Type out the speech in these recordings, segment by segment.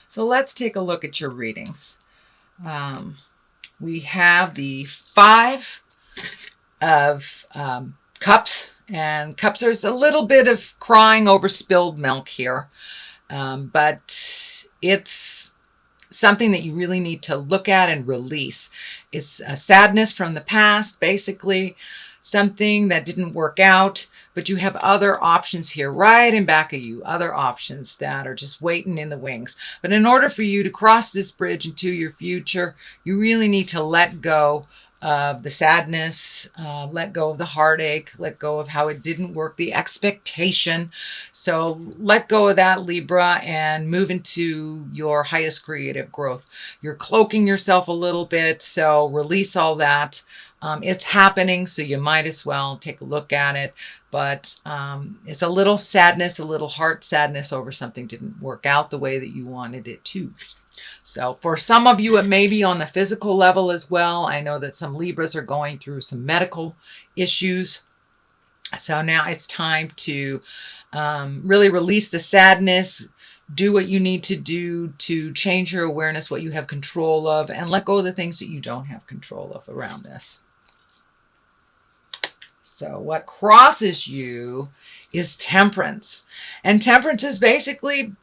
So let's take a look at your readings. We have the Five of Cups, and cups, there's a little bit of crying over spilled milk here, but it's something that you really need to look at and release. It's a sadness from the past, basically something that didn't work out, but you have other options here right in back of you, other options that are just waiting in the wings. But in order for you to cross this bridge into your future, you really need to let go of the sadness, let go of the heartache, let go of how it didn't work, the expectation. So let go of that, Libra, and move into your highest creative growth. You're cloaking yourself a little bit, so release all that. It's happening, so you might as well take a look at it. But it's a little sadness, a little heart sadness over something didn't work out the way that you wanted it to. So for some of you, it may be on the physical level as well. I know that some Libras are going through some medical issues. So now it's time to really release the sadness, do what you need to do to change your awareness, what you have control of, and let go of the things that you don't have control of around this. So what crosses you is temperance. And temperance is basically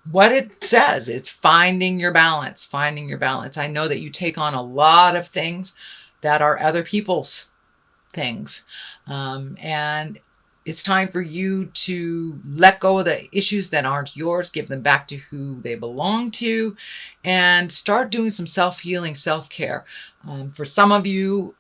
what it says. It's finding your balance, finding your balance. I know that you take on a lot of things that are other people's things. And it's time for you to let go of the issues that aren't yours, give them back to who they belong to, and start doing some self-healing, self-care. For some of you,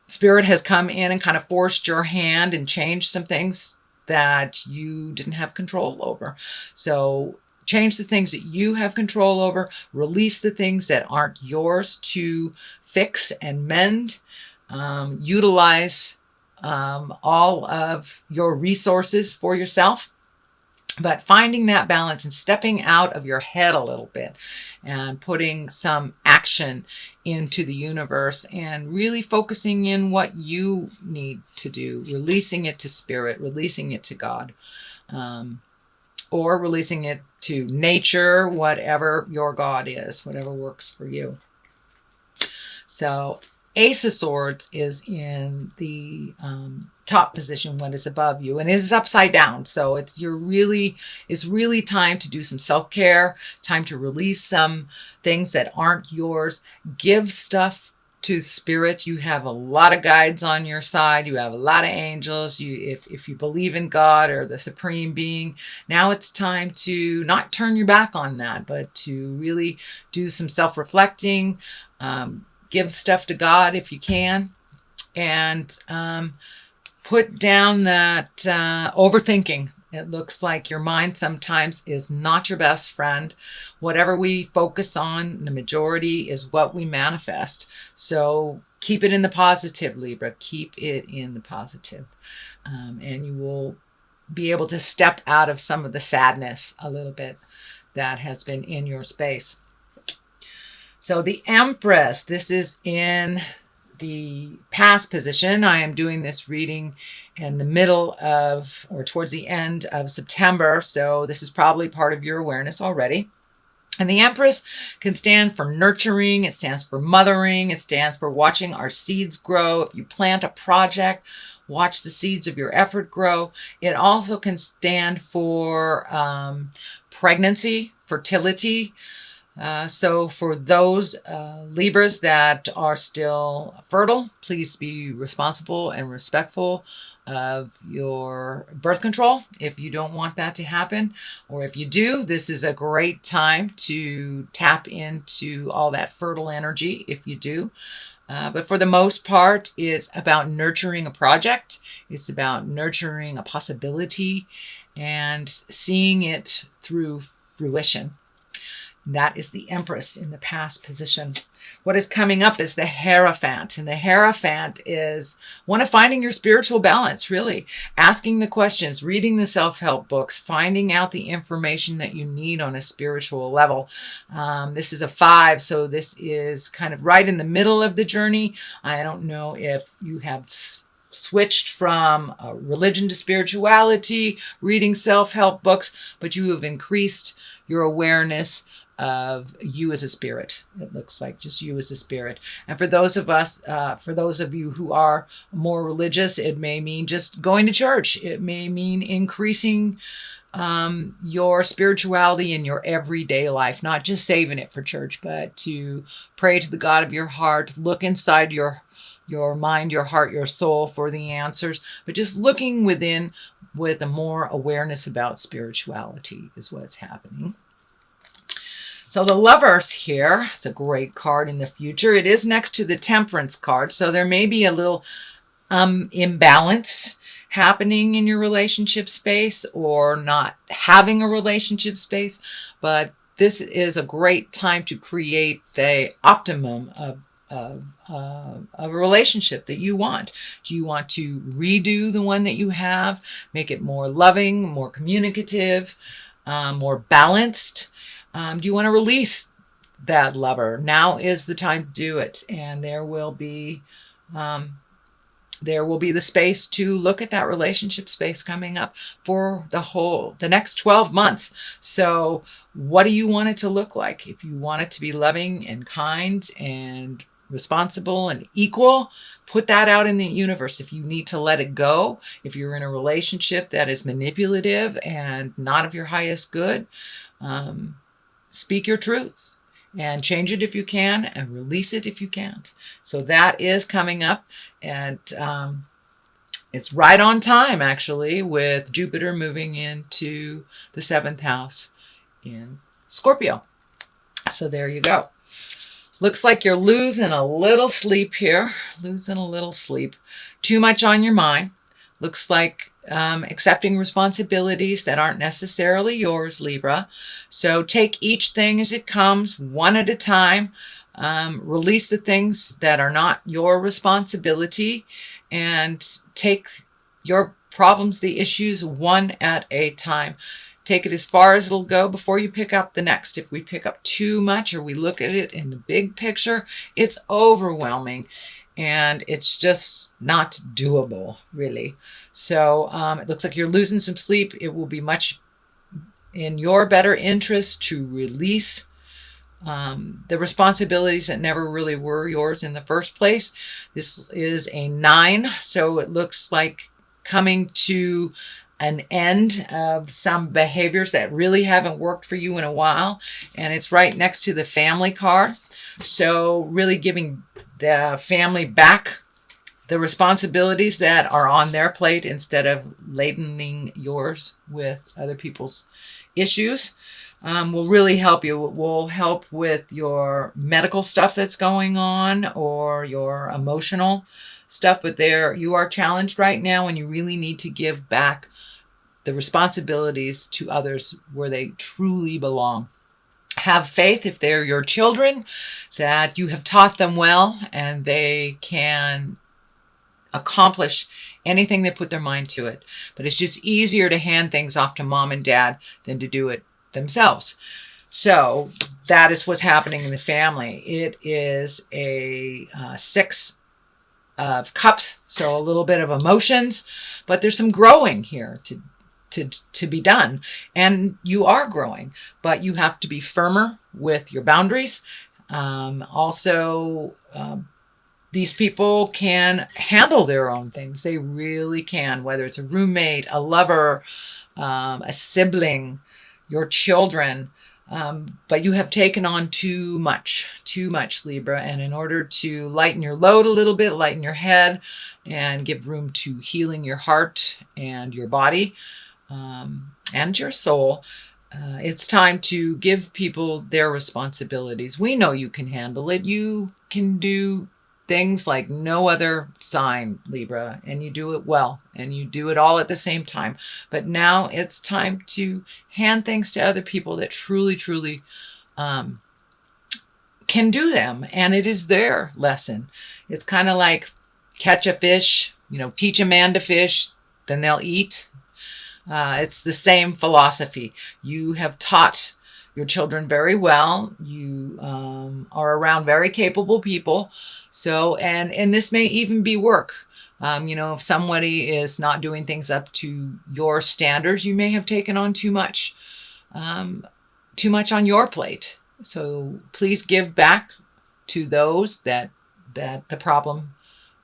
Spirit has come in and kind of forced your hand and changed some things that you didn't have control over. So change the things that you have control over, release the things that aren't yours to fix and mend, utilize all of your resources for yourself. But finding that balance and stepping out of your head a little bit and putting some action into the universe and really focusing in what you need to do, releasing it to Spirit, releasing it to God, or releasing it to nature, whatever your God is, whatever works for you. So Ace of Swords is in the top position, what is above you, and it is upside down. So it's really time to do some self-care, time to release some things that aren't yours. Give stuff to Spirit. You have a lot of guides on your side. You have a lot of angels. If you believe in God or the Supreme Being, now it's time to not turn your back on that, but to really do some self-reflecting. Give stuff to God if you can, and put down that overthinking. It looks like your mind sometimes is not your best friend. Whatever we focus on, the majority is what we manifest. So keep it in the positive, Libra. Keep it in the positive. And you will be able to step out of some of the sadness a little bit that has been in your space. So the Empress, this is in the past position. I am doing this reading in the middle of, or towards the end of September. So this is probably part of your awareness already. And the Empress can stand for nurturing. It stands for mothering. It stands for watching our seeds grow. If you plant a project, watch the seeds of your effort grow. It also can stand for pregnancy, fertility. So for those Libras that are still fertile, please be responsible and respectful of your birth control if you don't want that to happen. Or if you do, this is a great time to tap into all that fertile energy if you do. But for the most part, it's about nurturing a project. It's about nurturing a possibility and seeing it through fruition. That is the Empress in the past position. What is coming up is the Hierophant. And the Hierophant is one of finding your spiritual balance, really. Asking the questions, reading the self-help books, finding out the information that you need on a spiritual level. This is a 5, so this is kind of right in the middle of the journey. I don't know if you have switched from religion to spirituality, reading self-help books, but you have increased your awareness of you as a spirit. It looks like just you as a spirit. And for those of you who are more religious, it may mean just going to church. It may mean increasing your spirituality in your everyday life, not just saving it for church, but to pray to the God of your heart, look inside your mind, your heart, your soul for the answers, but just looking within with a more awareness about spirituality is what's happening. So the Lovers here is a great card in the future. It is next to the Temperance card, so there may be a little imbalance happening in your relationship space or not having a relationship space, but this is a great time to create the optimum of a relationship that you want. Do you want to redo the one that you have, make it more loving, more communicative, more balanced? Do you want to release that lover? Now is the time to do it, and there will be the space to look at that relationship space coming up for the next 12 months. So what do you want it to look like? If you want it to be loving and kind and responsible and equal, put that out in the universe. If you need to let it go, if you're in a relationship that is manipulative and not of your highest good, speak your truth and change it if you can and release it if you can't. So that is coming up, and it's right on time actually, with Jupiter moving into the 7th house in Scorpio. So there you go. Looks like you're losing a little sleep here, losing a little sleep. Too much on your mind. Looks like accepting responsibilities that aren't necessarily yours, Libra. So take each thing as it comes, one at a time. Release the things that are not your responsibility, and take your problems, the issues, one at a time. Take it as far as it'll go before you pick up the next. If we pick up too much or we look at it in the big picture, it's overwhelming and it's just not doable, really. So it looks like you're losing some sleep. It will be much in your better interest to release the responsibilities that never really were yours in the first place. This is a 9, so it looks like coming to an end of some behaviors that really haven't worked for you in a while, and it's right next to the Family card. So really giving the family back the responsibilities that are on their plate instead of ladening yours with other people's issues will really help you. It will help with your medical stuff that's going on or your emotional stuff, but there you are challenged right now, and you really need to give back the responsibilities to others where they truly belong. Have faith, if they're your children, that you have taught them well and they can accomplish anything they put their mind to it. But it's just easier to hand things off to mom and dad than to do it themselves. So that is what's happening in the family. It is a 6 of cups, so a little bit of emotions, but there's some growing here to be done, and you are growing, but you have to be firmer with your boundaries. These people can handle their own things. They really can, whether it's a roommate, a lover, a sibling, your children. But you have taken on too much, Libra. And in order to lighten your load a little bit, lighten your head, and give room to healing your heart and your body and your soul, it's time to give people their responsibilities. We know you can handle it. You can do things like no other sign, Libra, and you do it well, and you do it all at the same time. But now it's time to hand things to other people that truly can do them, and it is their lesson. It's kind of like catch a fish, teach a man to fish, then they'll eat. It's the same philosophy. You have taught your children very well. You are around very capable people. So, and this may even be work. If somebody is not doing things up to your standards, you may have taken on too much on your plate. So please give back to those that the problem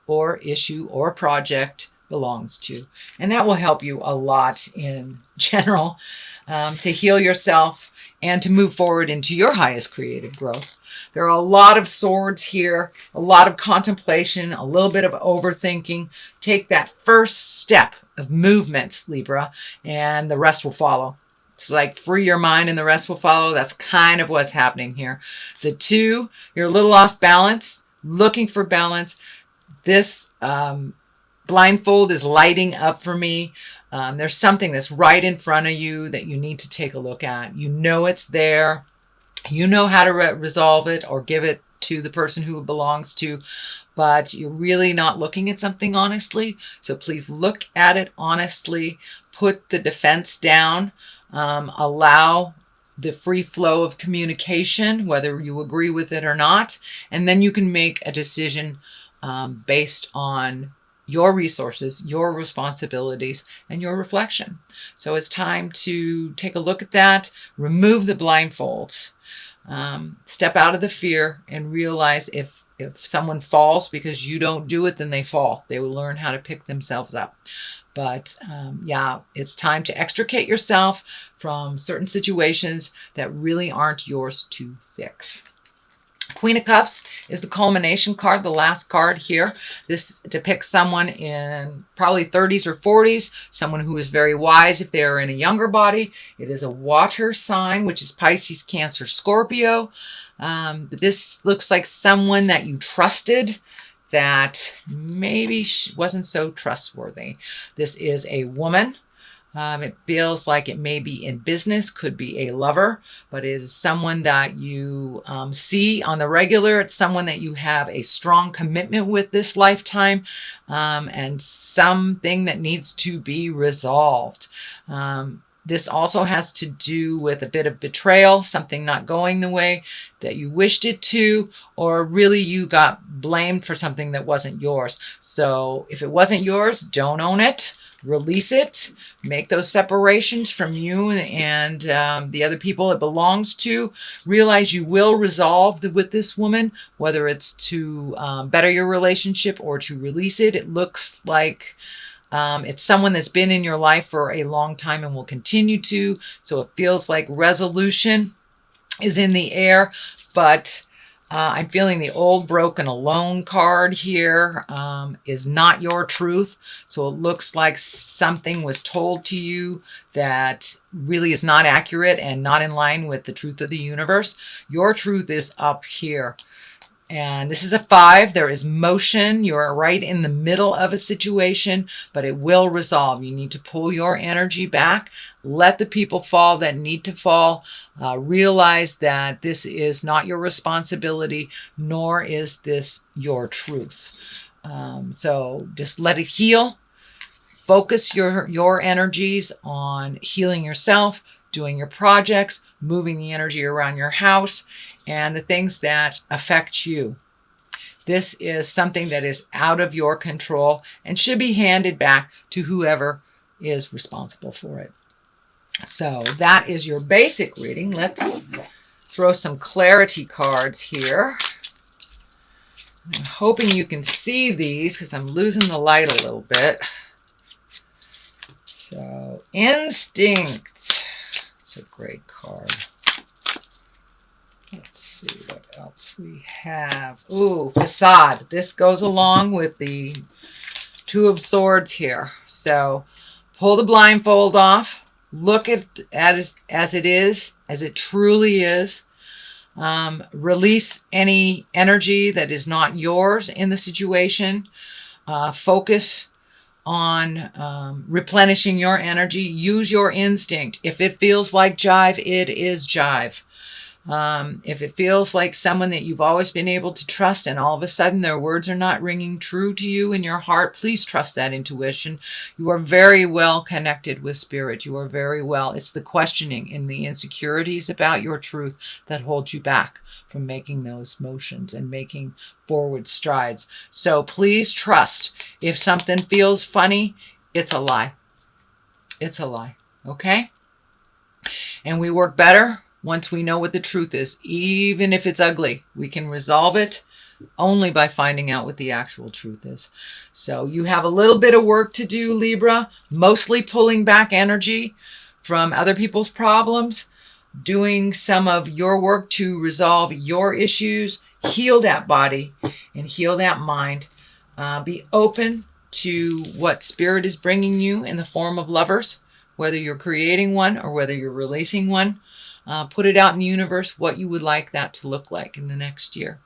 or issue or project belongs to. And that will help you a lot in general to heal yourself and to move forward into your highest creative growth. There are a lot of swords here, a lot of contemplation, a little bit of overthinking. Take that first step of movement, Libra, and the rest will follow. It's like free your mind and the rest will follow. That's kind of what's happening here. The 2, you're a little off balance, looking for balance. This blindfold is lighting up for me. There's something that's right in front of you that you need to take a look at. You know it's there. You know how to resolve it or give it to the person who it belongs to, but you're really not looking at something honestly. So please look at it honestly. Put the defense down. Allow the free flow of communication, whether you agree with it or not, and then you can make a decision based on your resources, your responsibilities, and your reflection. So it's time to take a look at that, remove the blindfolds, step out of the fear, and realize if someone falls because you don't do it, then they fall. They will learn how to pick themselves up. But yeah, it's time to extricate yourself from certain situations that really aren't yours to fix. Queen of Cups is the culmination card, the last card here. This depicts someone in probably 30s or 40s, someone who is very wise if they are in a younger body. It is a water sign, which is Pisces, Cancer, Scorpio. This looks like someone that you trusted that maybe wasn't so trustworthy. This is a woman. It feels like it may be in business, could be a lover, but it is someone that you see on the regular. It's someone that you have a strong commitment with this lifetime, and something that needs to be resolved. This also has to do with a bit of betrayal, something not going the way that you wished it to, or really you got blamed for something that wasn't yours. So if it wasn't yours, don't own it. Release it, make those separations from you and the other people it belongs to. Realize you will resolve with this woman, whether it's to better your relationship or to release it. It looks like it's someone that's been in your life for a long time and will continue to. So it feels like resolution is in the air, but I'm feeling the old, broken, alone card here is not your truth. So it looks like something was told to you that really is not accurate and not in line with the truth of the universe. Your truth is up here. And this is a 5. There is motion. You're right in the middle of a situation, but it will resolve. You need to pull your energy back. Let the people fall that need to fall. Realize that this is not your responsibility, nor is this your truth. So just let it heal. Focus your energies on healing yourself, doing your projects, moving the energy around your house, and the things that affect you. This is something that is out of your control and should be handed back to whoever is responsible for it. So that is your basic reading. Let's throw some clarity cards here. I'm hoping you can see these because I'm losing the light a little bit. So, Instinct. It's a great card. Let's see what else we have. Ooh, Facade. This goes along with the 2 of Swords here. So pull the blindfold off. Look at it as it is, as it truly is. Release any energy that is not yours in the situation. Focus on replenishing your energy. Use your instinct. If it feels like jive, it is jive. If it feels like someone that you've always been able to trust and all of a sudden their words are not ringing true to you in your heart, please trust that intuition. You are very well connected with spirit. You are very well. It's the questioning and the insecurities about your truth that hold you back from making those motions and making forward strides. So please trust. If something feels funny, it's a lie. It's a lie. Okay? And we work better once we know what the truth is. Even if it's ugly, we can resolve it only by finding out what the actual truth is. So you have a little bit of work to do, Libra, mostly pulling back energy from other people's problems, doing some of your work to resolve your issues, heal that body and heal that mind. Be open to what spirit is bringing you in the form of lovers, whether you're creating one or whether you're releasing one. Put it out in the universe what you would like that to look like in the next year.